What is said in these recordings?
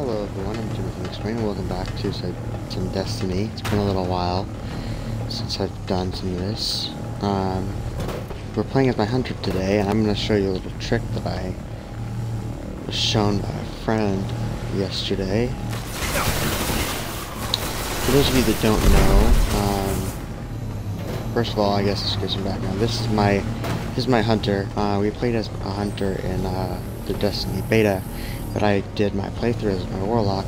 Hello everyone, I'm Jimmy from Explain and welcome back to some Destiny. It's been a little while since I've done some of this. We're playing as my hunter today, and I'm going to show you a little trick that I was shown by a friend yesterday. For those of you that don't know, first of all, I guess let's get some background. This is my hunter. We played as a hunter in the Destiny beta, but I did my playthrough as my warlock.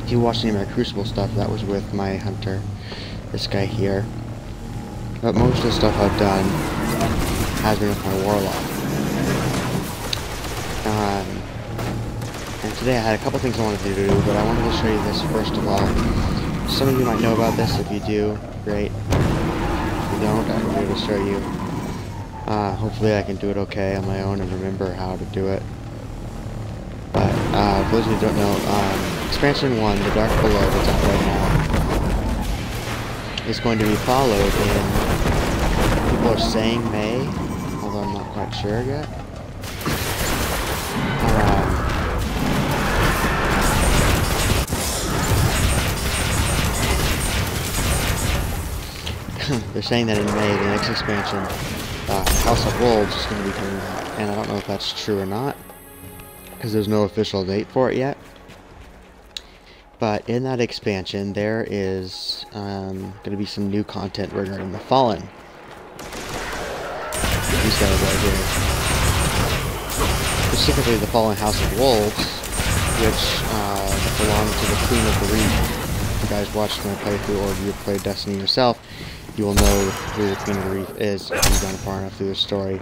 If you watched any of my Crucible stuff, that was with my hunter, this guy here. But most of the stuff I've done has been with my warlock. And today I had a couple things I wanted to do, but I wanted to show you this first of all. Some of you might know about this. If you do, great. If you don't, I'm going to show you. Hopefully I can do it okay on my own and remember how to do it. But for those of you who don't know, Expansion 1, The Dark Below, that's out right now, is going to be followed in, people are saying May, although I'm not quite sure yet. They're saying that in May, the next expansion, House of Wolves, is going to be coming out, and I don't know if that's true or not, because there's no official date for it yet. But in that expansion, there is going to be some new content regarding the Fallen. These guys right here. Specifically the Fallen House of Wolves, which belong to the Queen of the Reef. If you guys watched my playthrough, or if you've played Destiny yourself, you will know who the Queen of the Reef is if you've gone far enough through the story.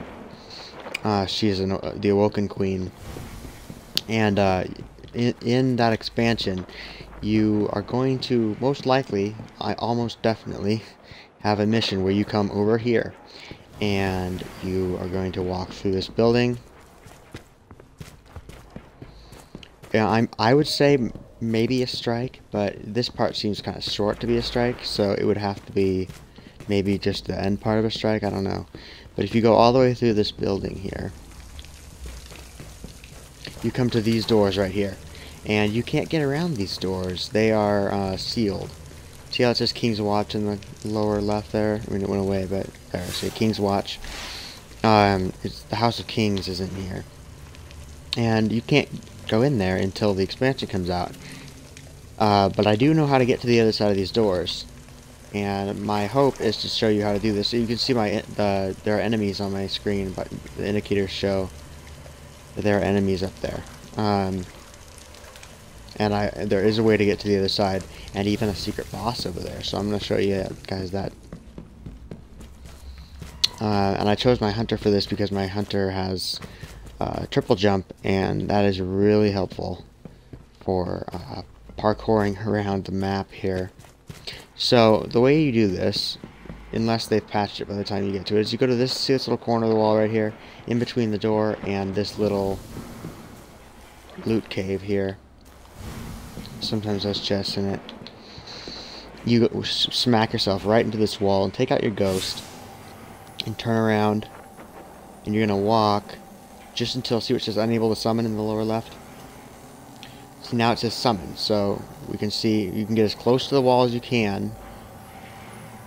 She is the Awoken Queen. And in that expansion, you are going to most likely, almost definitely, have a mission where you come over here and you are going to walk through this building. Yeah, I would say maybe a strike, but this part seems kind of short to be a strike, so it would have to be maybe just the end part of a strike. I don't know. But if you go all the way through this building here, you come to these doors right here, and you can't get around these doors. They are sealed. See how it says King's Watch in the lower left there? I mean, it went away, but there. See, King's Watch. It's the House of Kings is in here, and you can't go in there until the expansion comes out. But I do know how to get to the other side of these doors, and my hope is to show you how to do this. So you can see there are enemies on my screen, but the indicators show there are enemies up there, and there is a way to get to the other side, and even a secret boss over there. So I'm going to show you guys that. And I chose my hunter for this because my hunter has triple jump, and that is really helpful for parkouring around the map here. So the way you do this, unless they've patched it by the time you get to it, is you go to see this little corner of the wall right here, in between the door and this little loot cave here. Sometimes there's chests in it. You smack yourself right into this wall and take out your ghost and turn around, and you're gonna walk just until, see what it says unable to summon in the lower left? See, now it says summon, so we can see you can get as close to the wall as you can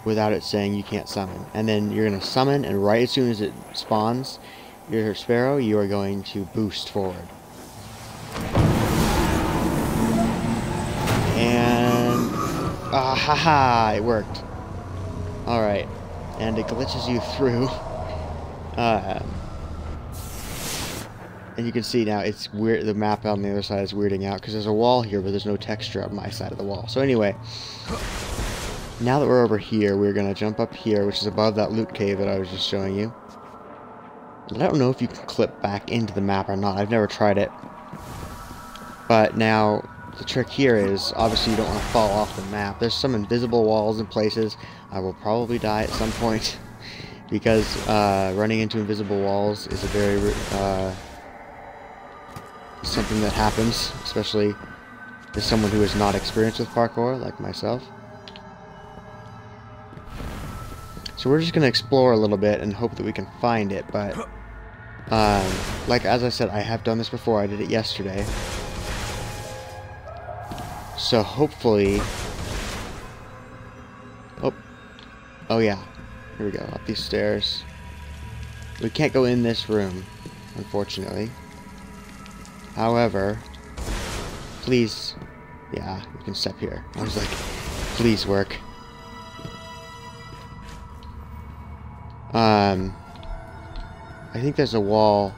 without it saying you can't summon. And then you're going to summon, and right as soon as it spawns your sparrow, you are going to boost forward. And haha, it worked. Alright, and it glitches you through. And you can see now it's weird. The map on the other side is weirding out because there's a wall here, but there's no texture on my side of the wall. So anyway, now that we're over here, we're going to jump up here, which is above that loot cave that I was just showing you. I don't know if you can clip back into the map or not. I've never tried it. But now, the trick here is, obviously you don't want to fall off the map. There's some invisible walls in places. I will probably die at some point because running into invisible walls is a very something that happens, especially as someone who is not experienced with parkour, like myself. So we're just going to explore a little bit and hope that we can find it, but like as I said, I have done this before. I did it yesterday. So hopefully... Oh yeah. Here we go. Up these stairs. We can't go in this room, unfortunately. However... Please... Yeah, we can step here. I was like, please work. I think there's a wall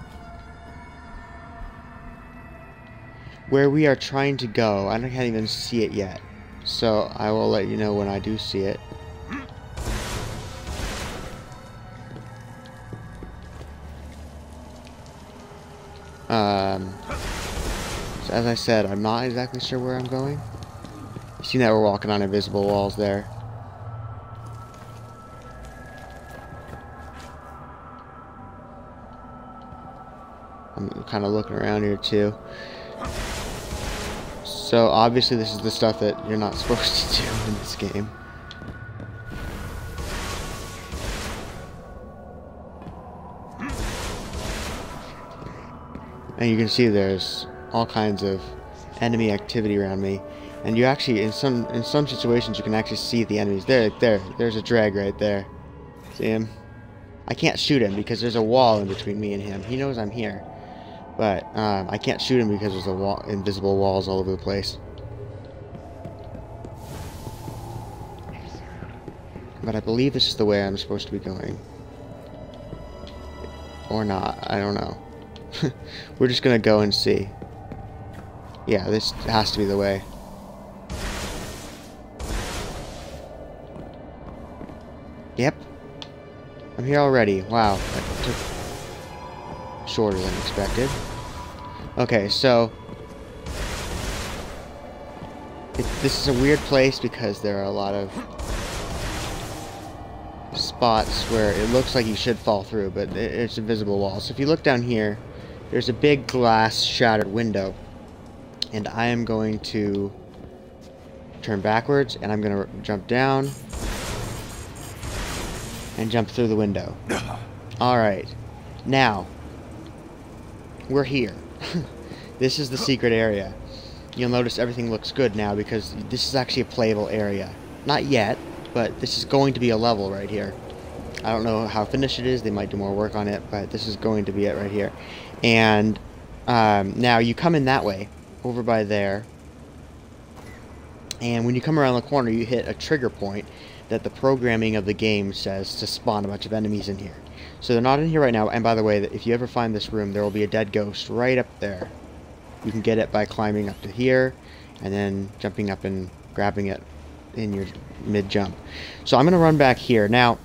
where we are trying to go. I can't even see it yet. So I will let you know when I do see it. So as I said, I'm not exactly sure where I'm going. You see that we're walking on invisible walls there. I'm kind of looking around here too. So obviously this is the stuff that you're not supposed to do in this game. And you can see there's all kinds of enemy activity around me. And you actually, in some situations, you can actually see the enemies. There's a drag right there. See him? I can't shoot him because there's a wall in between me and him. He knows I'm here. But I can't shoot him because there's invisible walls all over the place. But I believe this is the way I'm supposed to be going. Or not. I don't know. We're just gonna go and see. Yeah, this has to be the way. Yep. I'm here already. Wow. That took shorter than expected. Okay, so... this is a weird place because there are a lot of spots where it looks like you should fall through, but it's a visible wall. So if you look down here, there's a big glass shattered window. And I am going to turn backwards, and I'm going to jump down and jump through the window. Alright. Now, we're here. This is the secret area. You'll notice everything looks good now because this is actually a playable area. Not yet, but this is going to be a level right here. I don't know how finished it is. They might do more work on it, but this is going to be it right here. And now you come in that way, over by there. And when you come around the corner, you hit a trigger point that the programming of the game says to spawn a bunch of enemies in here. So they're not in here right now. And by the way, if you ever find this room, there will be a dead ghost right up there. You can get it by climbing up to here and then jumping up and grabbing it in your mid-jump. So I'm going to run back here. Now,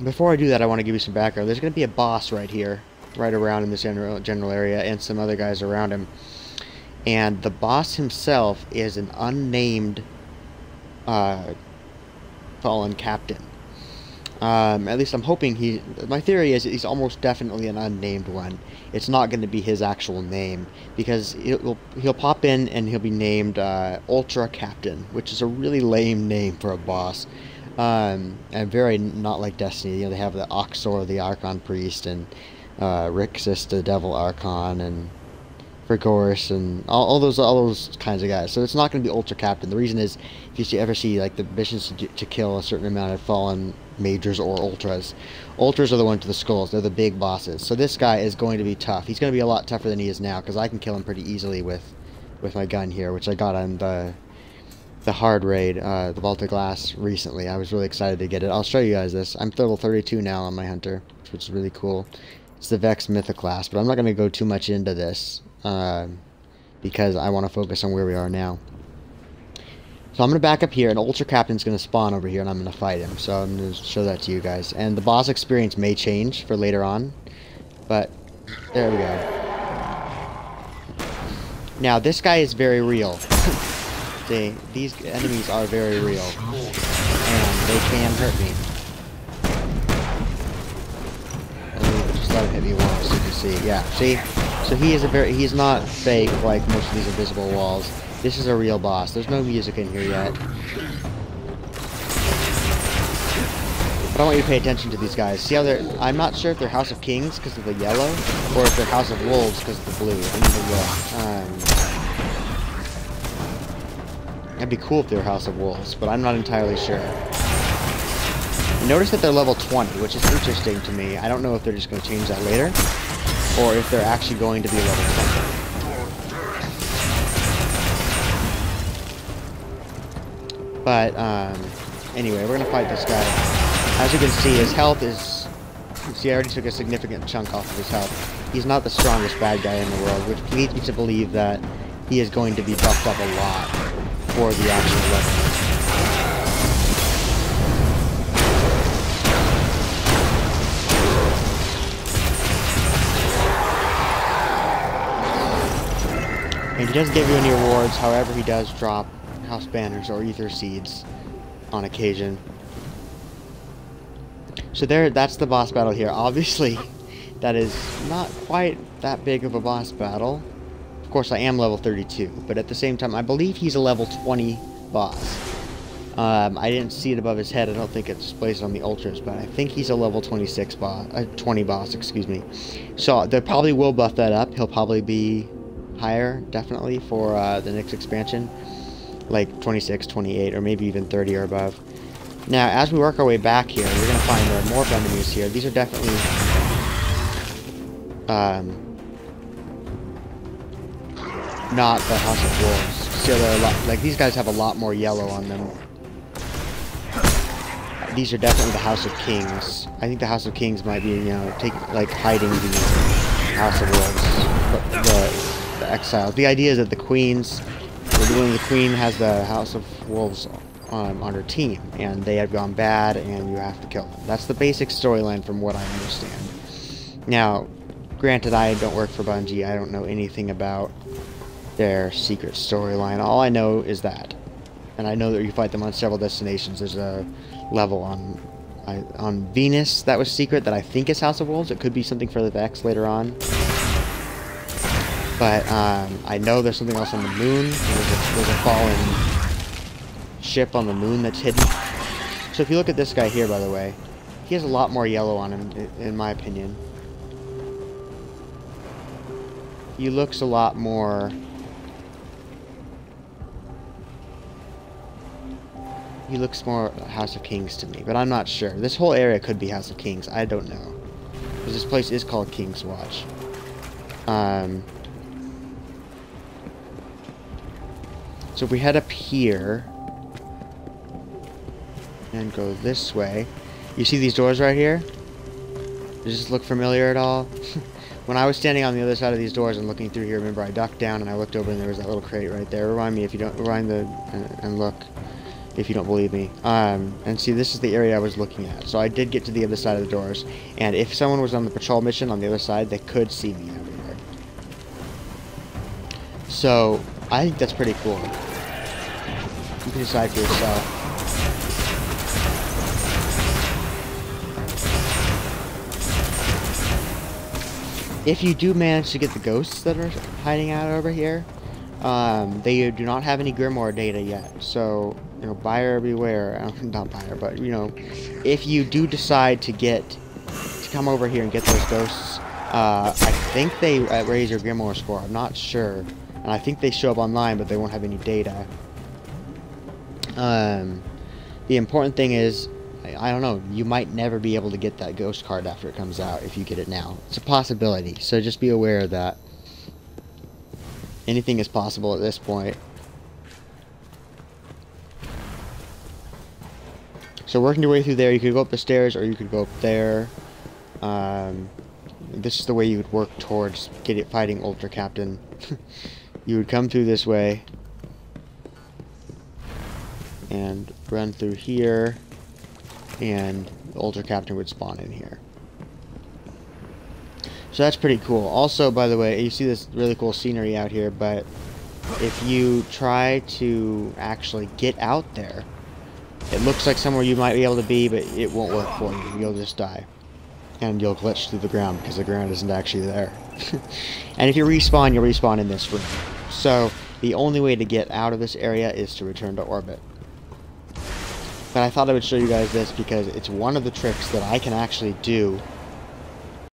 before I do that, I want to give you some background. There's going to be a boss right here, right around in this general area, and some other guys around him. And the boss himself is an unnamed fallen captain. At least I'm hoping my theory is he's almost definitely an unnamed one. It's not going to be his actual name, because he'll pop in and he'll be named Ultra Captain, which is a really lame name for a boss. And very not like Destiny. You know, they have the Oxor, the Archon Priest, and Rixus, the Devil Archon, and Frigoris, and all those kinds of guys. So it's not going to be Ultra Captain. The reason is, if you ever see like the missions to kill a certain amount of fallen majors or ultras are the ones with the skulls. They're the big bosses. So this guy is going to be tough. He's going to be a lot tougher than he is now, because I can kill him pretty easily with my gun here, which I got on the hard raid, the Vault of Glass, recently. I was really excited to get it. I'll show you guys this. I'm level 32 now on my hunter, which is really cool. It's the Vex Mythic class, but I'm not going to go too much into this because I want to focus on where we are now. So I'm going to back up here, and Ultra Captain's going to spawn over here, and I'm going to fight him. So I'm going to show that to you guys. And the boss experience may change for later on, but there we go. Now, this guy is very real. These enemies are very real, and they can hurt me. Just let him hit me once, so you can see. Yeah, see? So he's not fake like most of these invisible walls. This is a real boss. There's no music in here yet. But I want you to pay attention to these guys. See how they're... I'm not sure if they're House of Kings because of the yellow, or if they're House of Wolves because of the blue. I need to look. That'd be cool if they were House of Wolves, but I'm not entirely sure. Notice that they're level 20, which is interesting to me. I don't know if they're just going to change that later, or if they're actually going to be level 20. But, anyway, we're going to fight this guy. As you can see, his health is... See, I already took a significant chunk off of his health. He's not the strongest bad guy in the world, which leads me to believe that he is going to be buffed up a lot for the actual weapon. And he doesn't give you any rewards, however he does drop house banners or ether seeds on occasion. So that's the boss battle here. Obviously, that is not quite that big of a boss battle. Of course, I am level 32, but at the same time, I believe he's a level 20 boss. I didn't see it above his head. I don't think it displays on the ultras, but I think he's a level 26 boss, 20 boss, excuse me. So they probably will buff that up. He'll probably be higher, definitely, for the next expansion, like 26, 28, or maybe even 30 or above. Now, as we work our way back here, we're going to find there are more enemies here. These are definitely not the House of Wolves. So they're a lot, like, these guys have a lot more yellow on them. These are definitely the House of Kings. I think the House of Kings might be, you know, hiding the House of Wolves, the exiles. The idea is that the queens, the queen has the House of Wolves on her team, and they have gone bad, and you have to kill them. That's the basic storyline from what I understand. Now, granted, I don't work for Bungie. I don't know anything about their secret storyline. All I know is that. And I know that you fight them on several destinations. There's a level on Venus that was secret that I think is House of Wolves. It could be something for the Vex later on. But I know there's something else on the moon. There's a fallen ship on the moon that's hidden. So if you look at this guy here, by the way, he has a lot more yellow on him, in my opinion. He looks a lot more... He looks more House of Kings to me, but I'm not sure. This whole area could be House of Kings. I don't know. Because this place is called King's Watch. So if we head up here and go this way, you see these doors right here? Does this look familiar at all? When I was standing on the other side of these doors and looking through here, remember I ducked down and I looked over and there was that little crate right there. Rewind me if you don't, and look if you don't believe me. And see, this is the area I was looking at. So I did get to the other side of the doors, and if someone was on the patrol mission on the other side, they could see me everywhere. So I think that's pretty cool. You can decide for yourself. If you do manage to get the ghosts that are hiding out over here, they do not have any Grimoire data yet. So, you know, buyer beware. Not buyer, but, you know, if you do decide to come over here and get those ghosts, I think they raise your Grimoire score. I'm not sure. And I think they show up online, but they won't have any data. The important thing is, I don't know, you might never be able to get that ghost card after it comes out if you get it now. It's a possibility, so just be aware of that. Anything is possible at this point. So working your way through there, you could go up the stairs or you could go up there. This is the way you would work towards fighting Ultra Captain. You would come through this way and run through here, and the Ultra Captain would spawn in here. So that's pretty cool. Also, by the way, you see this really cool scenery out here, but if you try to actually get out there, it looks like somewhere you might be able to be, but it won't work for you. You'll just die. And you'll glitch through the ground because the ground isn't actually there. And if you respawn, you'll respawn in this room. So the only way to get out of this area is to return to orbit. But I thought I would show you guys this because it's one of the tricks that I can actually do